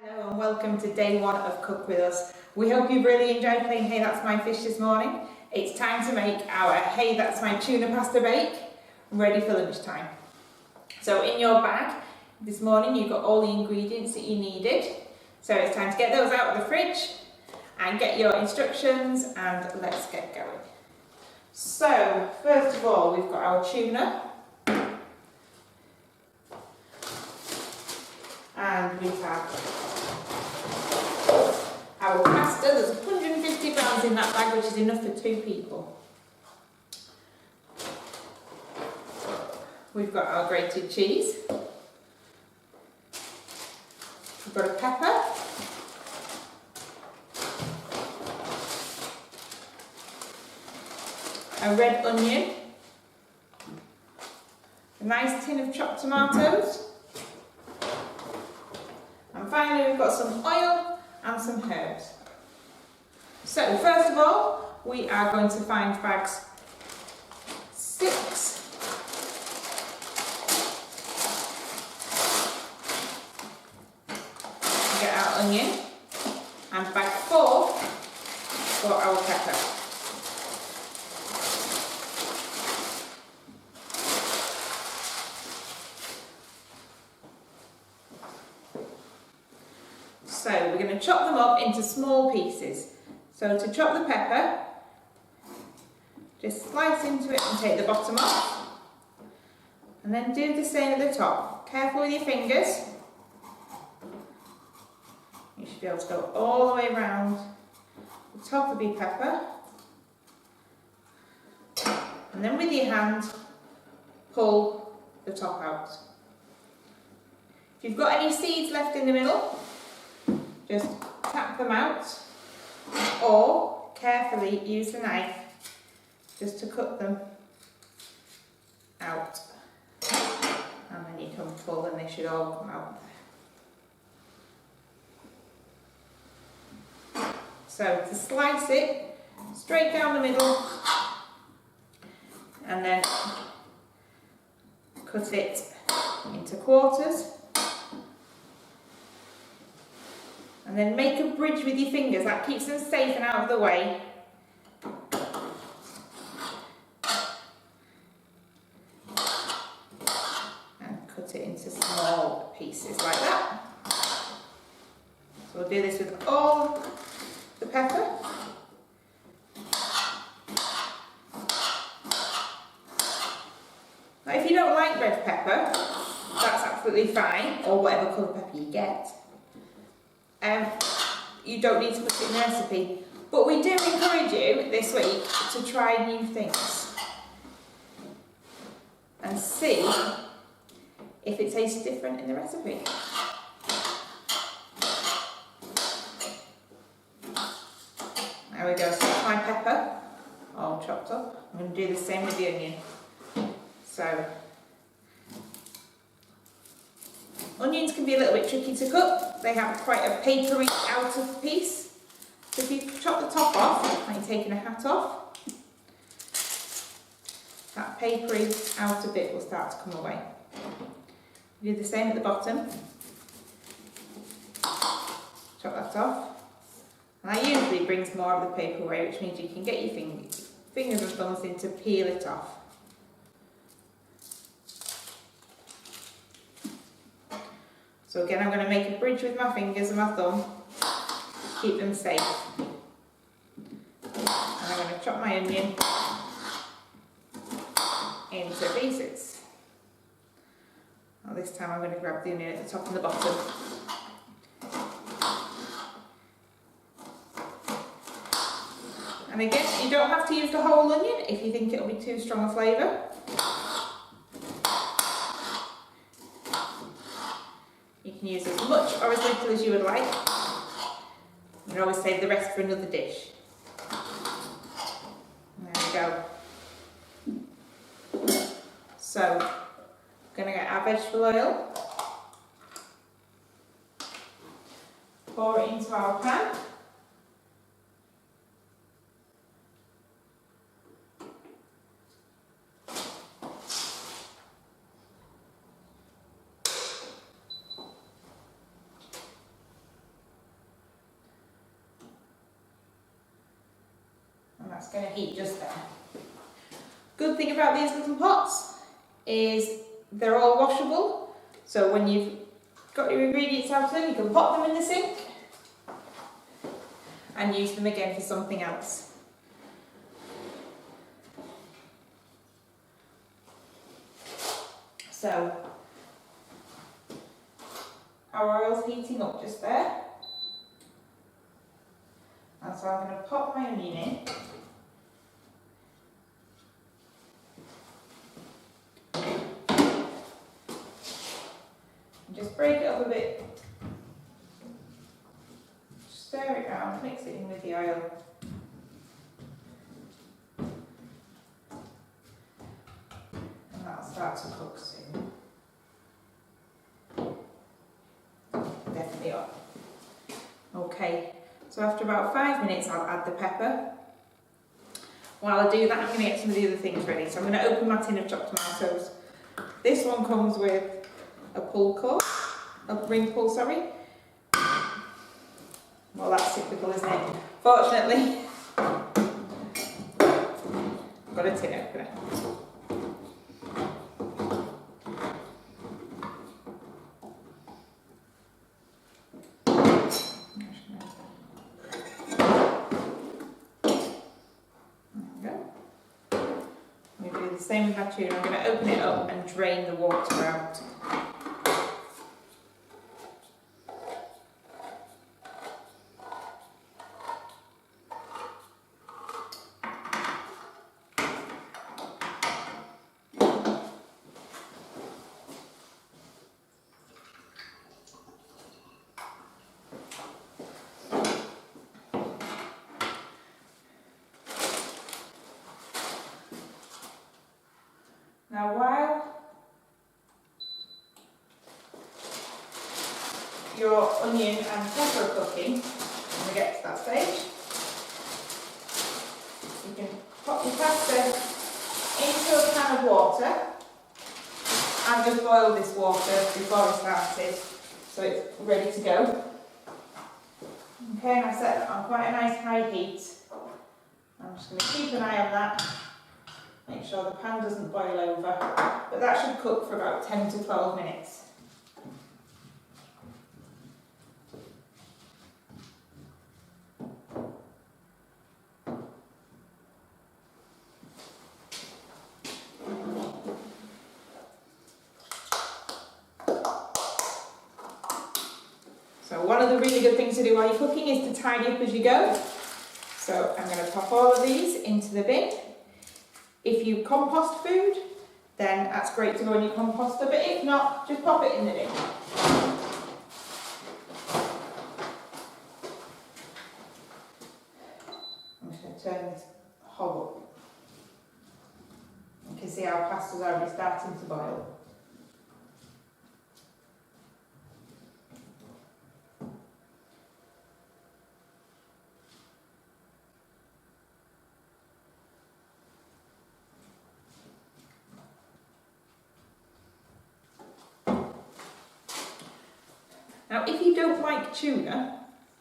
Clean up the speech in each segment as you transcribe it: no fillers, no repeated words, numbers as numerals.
Hello and welcome to day one of Cook With Us. We hope you've really enjoyed playing Hey That's My Fish this morning. It's time to make our Hey That's My Tuna Pasta Bake ready for lunchtime. So in your bag this morning you've got all the ingredients that you needed. So it's time to get those out of the fridge and get your instructions and let's get going. So first of all we've got our tuna. And we have our pasta. There's 150 grams in that bag, which is enough for 2 people. We've got our grated cheese. We've got a pepper. A red onion. A nice tin of chopped tomatoes. And finally we've got some oil and some herbs. So first of all, we are going to find bags 6. Get our onion and bag 4 for our pepper. So we're going to chop them up into small pieces. So to chop the pepper, just slice into it and take the bottom off. And then do the same at the top. Careful with your fingers. You should be able to go all the way around the top of your pepper. And then with your hand, pull the top out. If you've got any seeds left in the middle, just tap them out, or carefully use the knife just to cut them out. And then you can pull and they should all come out. So to slice it straight down the middle and then cut it into quarters. And then make a bridge with your fingers, that keeps them safe and out of the way. And cut it into small pieces like that. So we'll do this with all the pepper. Now if you don't like red pepper, that's absolutely fine, or whatever colour pepper you get. You don't need to put it in the recipe, but we do encourage you this week to try new things and see if it tastes different in the recipe. There we go, so that's my pepper all chopped up. I'm going to do the same with the onion. So onions can be a little bit tricky to cook. They have quite a papery outer piece. So if you chop the top off, like taking a hat off, that papery outer bit will start to come away. Do the same at the bottom. Chop that off. And that usually brings more of the paper away, which means you can get your fingers and thumbs in to peel it off. So again, I'm going to make a bridge with my fingers and my thumb, keep them safe. And I'm going to chop my onion into pieces. Well, this time I'm going to grab the onion at the top and the bottom. And again, you don't have to use the whole onion if you think it'll be too strong a flavour. You can use as much or as little as you would like. You can always save the rest for another dish. There we go. So, we're going to get our vegetable oil. Pour it into our pan. That's going to heat just there. Good thing about these little pots is they're all washable. So when you've got your ingredients out of them, you can pop them in the sink and use them again for something else. So our oil's heating up just there. And so I'm going to pop my onion in. And just break it up a bit. Stir it around, mix it in with the oil. And that'll start to cook soon. Definitely on. Okay, so after about 5 minutes I'll add the pepper. While I do that, I'm going to get some of the other things ready. So I'm going to open my tin of chopped tomatoes. This one comes with a ring pull, sorry. Well, that's typical, isn't it? Fortunately, I've got a tin opener. Same with that tuna. I'm going to open it up and drain the water out. Now while your onion and pepper are cooking, when we get to that stage, you can pop your pasta into a pan of water. I've just boiled this water before I started, so it's ready to go. Okay, and I've set it on quite a nice high heat. I'm just going to keep an eye on that. Make sure the pan doesn't boil over, but that should cook for about 10 to 12 minutes. So one of the really good things to do while you're cooking is to tidy up as you go. So I'm going to pop all of these into the bin. If you compost food, then that's great to go in your composter, but if not, just pop it in the bin. I'm just going to turn this hob up. You can see our pasta's already starting to boil. Now, if you don't like tuna,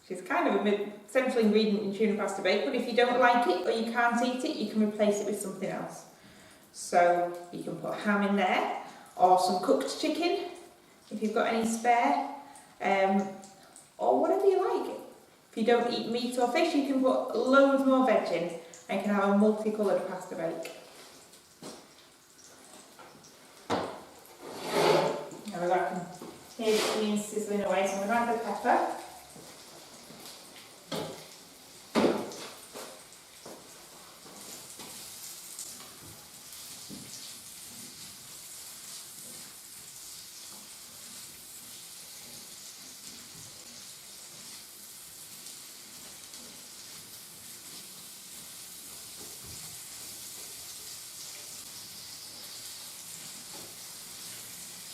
which is kind of a central ingredient in tuna pasta bake, but if you don't like it or you can't eat it, you can replace it with something else. So you can put ham in there, or some cooked chicken, if you've got any spare, or whatever you like. If you don't eat meat or fish, you can put loads more veg in, and you can have a multicoloured pasta bake. Now I can hear the onions sizzling away, so I'm going to add the pepper.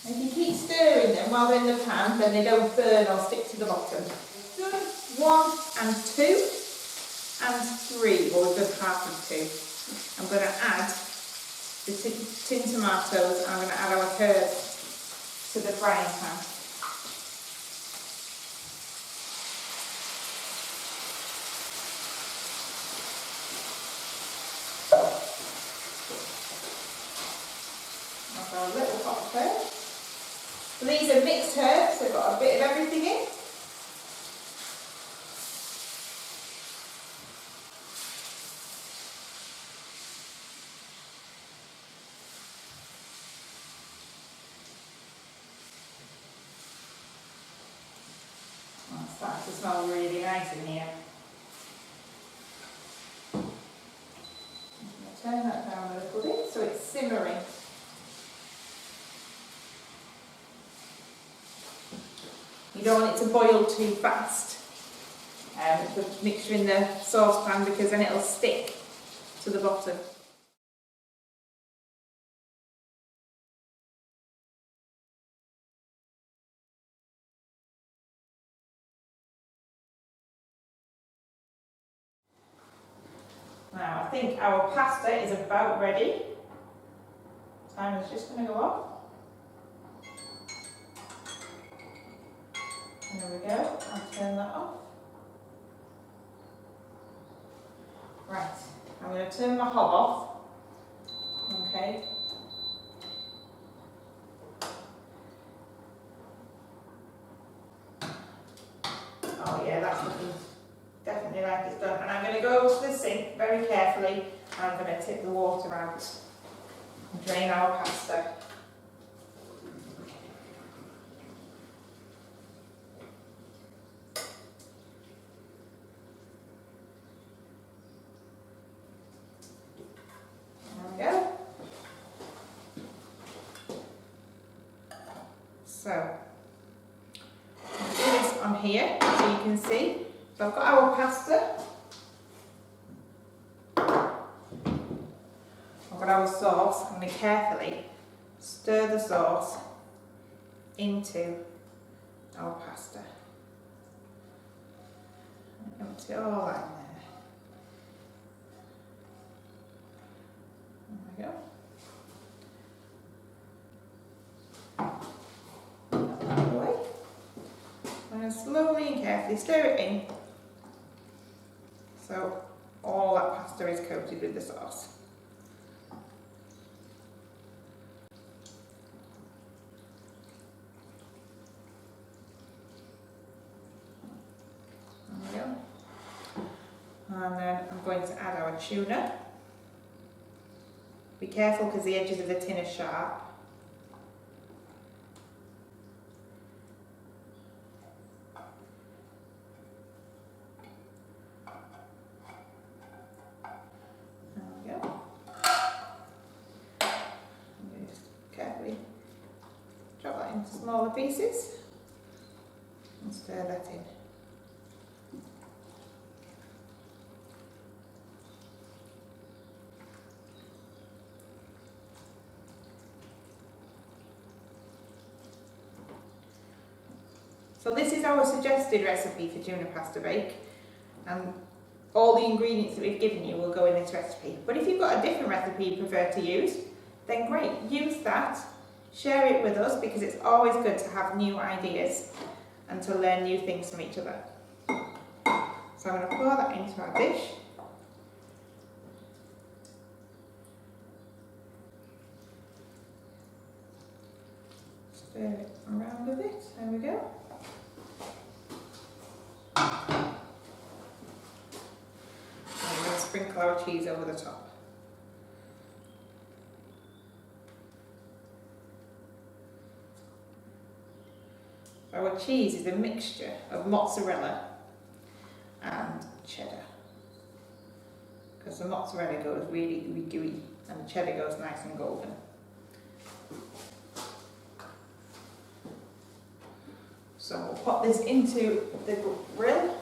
If you keep stirring them while they're in the pan, then they don't burn or stick to the bottom. Done 1 and 2 and 3, or we've done half of 2. I'm going to add the tin tomatoes, and I'm going to add our herbs to the frying pan. so I've got a bit of everything in. Oh, it's starting to smell really nice in here. I'm going to turn that down a little bit so it's simmering. You don't want it to boil too fast, the mixture in the saucepan, because then it'll stick to the bottom. Now I think our pasta is about ready. Timer's just going to go off. There we go, I'll turn that off. Right, I'm going to turn my hob off. Okay. Oh yeah, that's looking definitely like it's done. And I'm going to go to the sink very carefully, and I'm going to tip the water out and drain our pasta. So, I'll do this on here so you can see. So I've got our pasta. I've got our sauce. I'm going to carefully stir the sauce into our pasta. Empty all that in there. There we go. And slowly and carefully stir it in so all that pasta is coated with the sauce. There we go. And then I'm going to add our tuna. Be careful because the edges of the tin are sharp. Drop that into smaller pieces and stir that in. So this is our suggested recipe for tuna pasta bake, and all the ingredients that we've given you will go in this recipe. But if you've got a different recipe you prefer to use, then great, use that. Share it with us, because it's always good to have new ideas and to learn new things from each other. So I'm going to pour that into our dish. Stir it around a bit, there we go. And we're going to sprinkle our cheese over the top. Our cheese is a mixture of mozzarella and cheddar, because the mozzarella goes really gooey and the cheddar goes nice and golden. So we'll pop this into the grill.